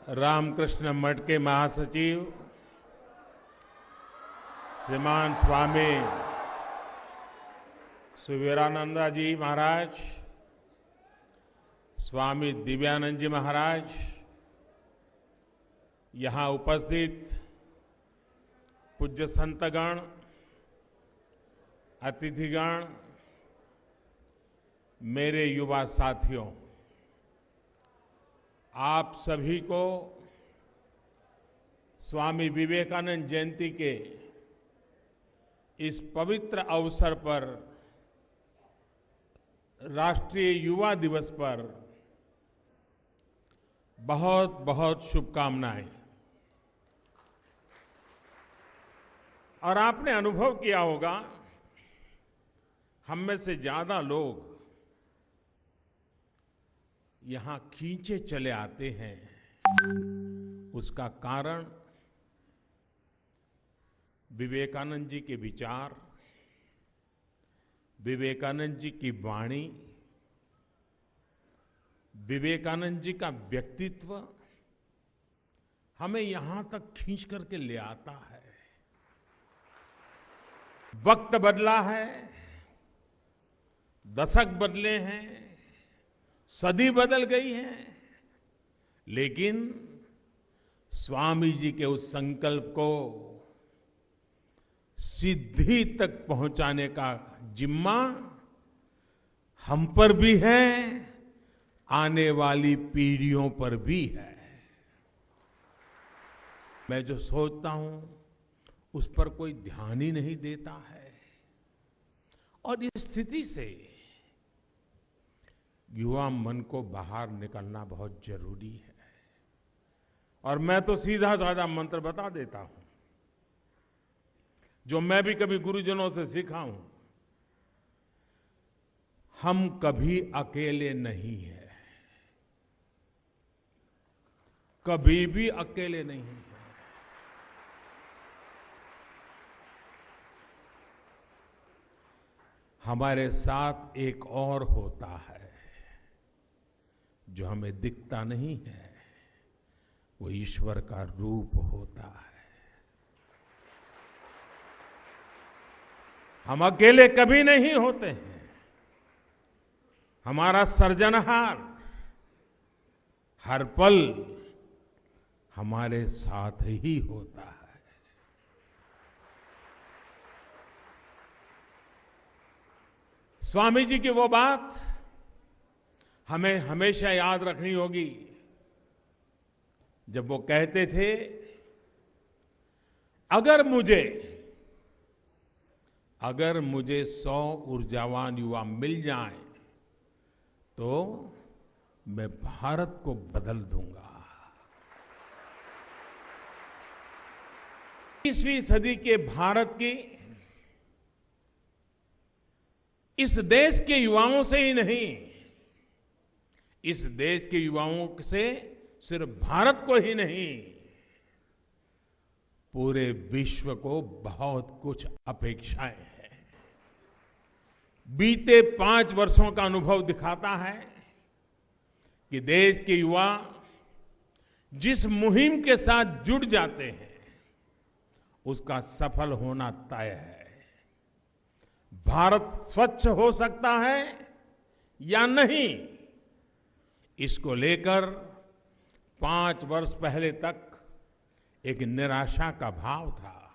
रामकृष्ण मठ के महासचिव श्रीमान स्वामी सुवीरानंदा जी महाराज, स्वामी दिव्यानंद जी महाराज, यहाँ उपस्थित पूज्य संतगण, अतिथिगण, मेरे युवा साथियों, आप सभी को स्वामी विवेकानंद जयंती के इस पवित्र अवसर पर राष्ट्रीय युवा दिवस पर बहुत बहुत शुभकामनाएं। और आपने अनुभव किया होगा, हम में से ज्यादा लोग यहां खींचे चले आते हैं। उसका कारण विवेकानंद जी के विचार, विवेकानंद जी की वाणी, विवेकानंद जी का व्यक्तित्व हमें यहां तक खींच करके ले आता है। वक्त बदला है, दशक बदले हैं, सदी बदल गई है, लेकिन स्वामी जी के उस संकल्प को सिद्धि तक पहुंचाने का जिम्मा हम पर भी है, आने वाली पीढ़ियों पर भी है। मैं जो सोचता हूं उस पर कोई ध्यान ही नहीं देता है, और इस स्थिति से युवा मन को बाहर निकलना बहुत जरूरी है। और मैं तो सीधा साधा मंत्र बता देता हूं, जो मैं भी कभी गुरुजनों से सीखा हूं। हम कभी अकेले नहीं हैं, कभी भी अकेले नहीं हैं। हमारे साथ एक और होता है जो हमें दिखता नहीं है, वो ईश्वर का रूप होता है। हम अकेले कभी नहीं होते हैं। हमारा सृजनहार हर पल हमारे साथ ही होता है। स्वामी जी की वो बात हमें हमेशा याद रखनी होगी, जब वो कहते थे, अगर मुझे 100 ऊर्जावान युवा मिल जाएं, तो मैं भारत को बदल दूंगा। 20वीं सदी के भारत की, इस देश के युवाओं से ही नहीं, इस देश के युवाओं से सिर्फ भारत को ही नहीं, पूरे विश्व को बहुत कुछ अपेक्षाएं हैं। बीते 5 वर्षों का अनुभव दिखाता है कि देश के युवा जिस मुहिम के साथ जुड़ जाते हैं, उसका सफल होना तय है। भारत स्वच्छ हो सकता है या नहीं, इसको लेकर 5 वर्ष पहले तक एक निराशा का भाव था,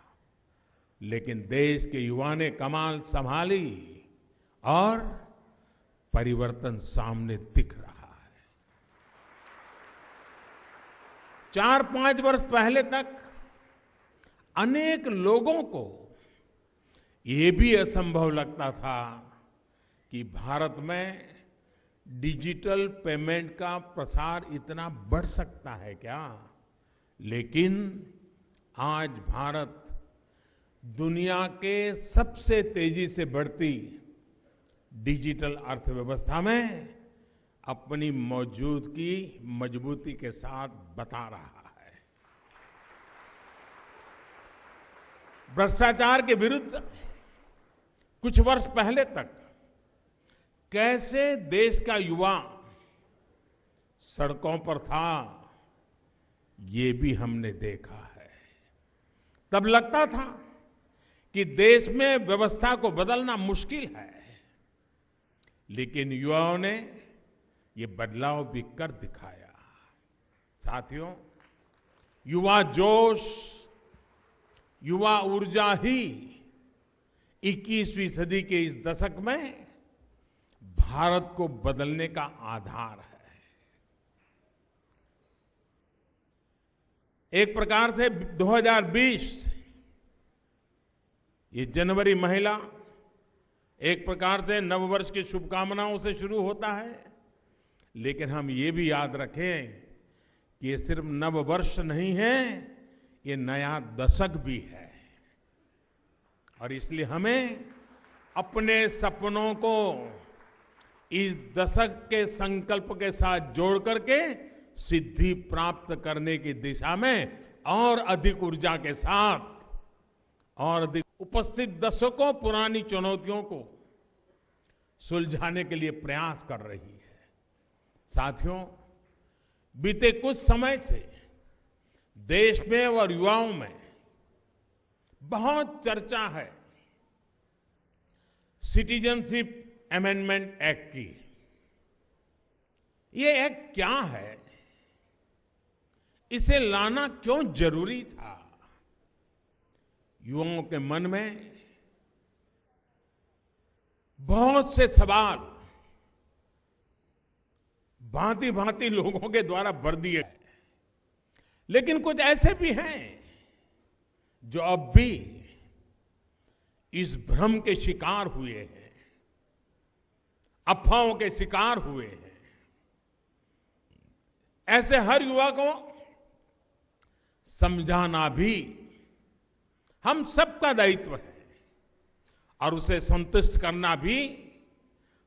लेकिन देश के युवा ने कमान संभाली और परिवर्तन सामने दिख रहा है। 4-5 वर्ष पहले तक अनेक लोगों को ये भी असंभव लगता था कि भारत में डिजिटल पेमेंट का प्रसार इतना बढ़ सकता है क्या। लेकिन आज भारत दुनिया के सबसे तेजी से बढ़ती डिजिटल अर्थव्यवस्था में अपनी मौजूदगी मजबूती के साथ बता रहा है। भ्रष्टाचार के विरुद्ध कुछ वर्ष पहले तक कैसे देश का युवा सड़कों पर था, ये भी हमने देखा है। तब लगता था कि देश में व्यवस्था को बदलना मुश्किल है, लेकिन युवाओं ने ये बदलाव भी कर दिखाया। साथियों, युवा जोश, युवा ऊर्जा ही 21वीं सदी के इस दशक में भारत को बदलने का आधार है। एक प्रकार से 2020 ये जनवरी महिला एक प्रकार से नववर्ष की शुभकामनाओं से शुरू होता है, लेकिन हम ये भी याद रखें कि ये सिर्फ नववर्ष नहीं है, ये नया दशक भी है। और इसलिए हमें अपने सपनों को इस दशक के संकल्प के साथ जोड़ करके सिद्धि प्राप्त करने की दिशा में और अधिक ऊर्जा के साथ और अधिक उपस्थित दशकों पुरानी चुनौतियों को सुलझाने के लिए प्रयास कर रही है। साथियों, बीते कुछ समय से देश में और युवाओं में बहुत चर्चा है सिटीजनशिप अमेंडमेंट एक्ट की। ये एक्ट क्या है? इसे लाना क्यों जरूरी था? युवाओं के मन में बहुत से सवाल भांति भांति लोगों के द्वारा भर दिए, लेकिन कुछ ऐसे भी हैं जो अब भी इस भ्रम के शिकार हुए हैं, अफवाहों के शिकार हुए हैं। ऐसे हर युवा को समझाना भी हम सबका दायित्व है और उसे संतुष्ट करना भी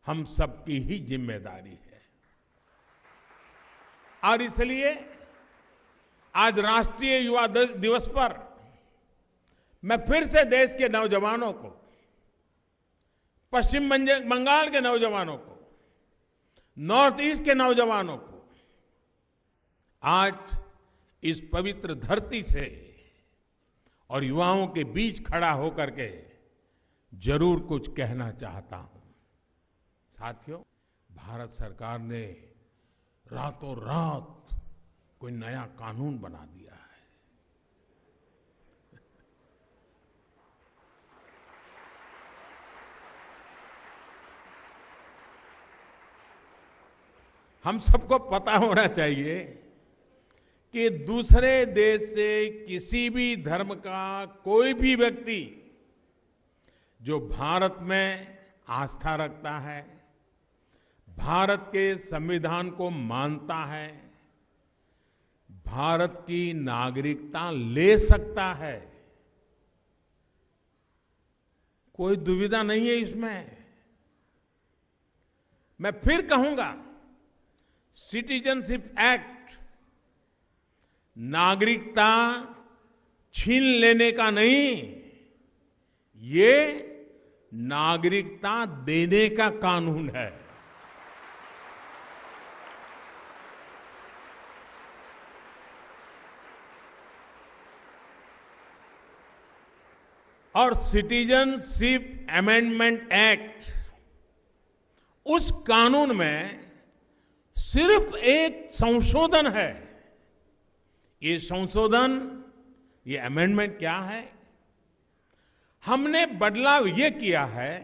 हम सबकी ही जिम्मेदारी है। और इसलिए आज राष्ट्रीय युवा दिवस पर मैं फिर से देश के नौजवानों को, पश्चिम बंगाल के नौजवानों को, नॉर्थ ईस्ट के नौजवानों को आज इस पवित्र धरती से और युवाओं के बीच खड़ा होकर के जरूर कुछ कहना चाहता हूं। साथियों, भारत सरकार ने रातों रात कोई नया कानून बना दिया है। हम सबको पता होना चाहिए कि दूसरे देश से किसी भी धर्म का कोई भी व्यक्ति जो भारत में आस्था रखता है, भारत के संविधान को मानता है, भारत की नागरिकता ले सकता है। कोई दुविधा नहीं है इसमें। मैं फिर कहूंगा, सिटीजनशिप एक्ट नागरिकता छीन लेने का नहीं, ये नागरिकता देने का कानून है। और सिटीजनशिप अमेंडमेंट एक्ट उस कानून में सिर्फ एक संशोधन है। ये संशोधन, ये अमेंडमेंट क्या है? हमने बदलाव ये किया है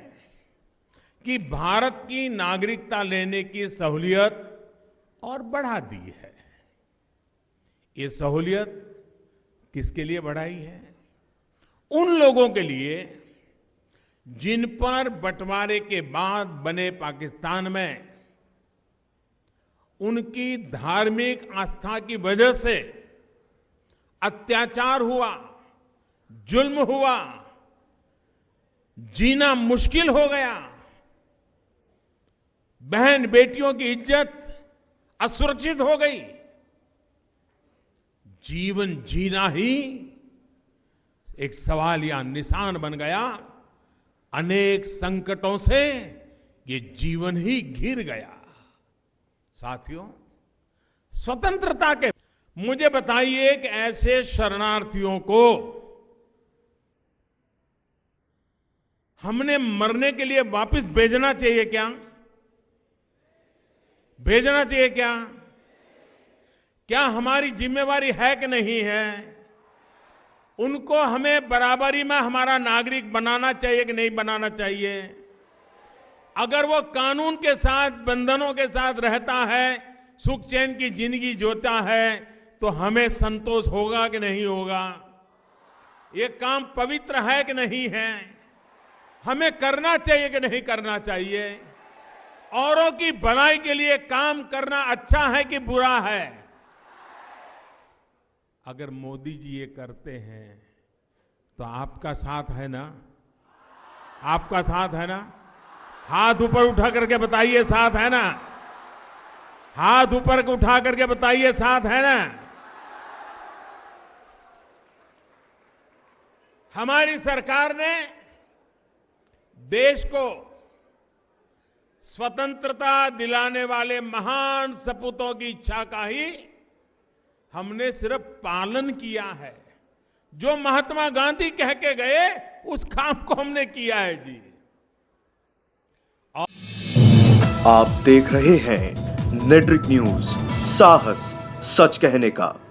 कि भारत की नागरिकता लेने की सहूलियत और बढ़ा दी है। ये सहूलियत किसके लिए बढ़ाई है? उन लोगों के लिए जिन पर बंटवारे के बाद बने पाकिस्तान में उनकी धार्मिक आस्था की वजह से अत्याचार हुआ, जुल्म हुआ, जीना मुश्किल हो गया, बहन बेटियों की इज्जत असुरक्षित हो गई, जीवन जीना ही एक सवाल या निशान बन गया। अनेक संकटों से ये जीवन ही घिर गया। साथियों, स्वतंत्रता के मुझे बताइए कि ऐसे शरणार्थियों को हमने मरने के लिए वापस भेजना चाहिए क्या? भेजना चाहिए क्या? क्या हमारी जिम्मेवारी है कि नहीं है? उनको हमें बराबरी में हमारा नागरिक बनाना चाहिए कि नहीं बनाना चाहिए? अगर वो कानून के साथ, बंधनों के साथ रहता है, सुख चैन की जिंदगी जीता है, तो हमें संतोष होगा कि नहीं होगा? ये काम पवित्र है कि नहीं है? हमें करना चाहिए कि नहीं करना चाहिए? औरों की भलाई के लिए काम करना अच्छा है कि बुरा है? अगर मोदी जी ये करते हैं तो आपका साथ है ना? आपका साथ है ना? हाथ ऊपर उठा करके बताइए, साथ है ना? हाथ ऊपर उठा करके बताइए, साथ है ना? हमारी सरकार ने देश को स्वतंत्रता दिलाने वाले महान सपूतों की इच्छा का ही हमने सिर्फ पालन किया है। जो महात्मा गांधी कह के गए उस काम को हमने किया है जी। आप देख रहे हैं नेट्रिक न्यूज, साहस सच कहने का।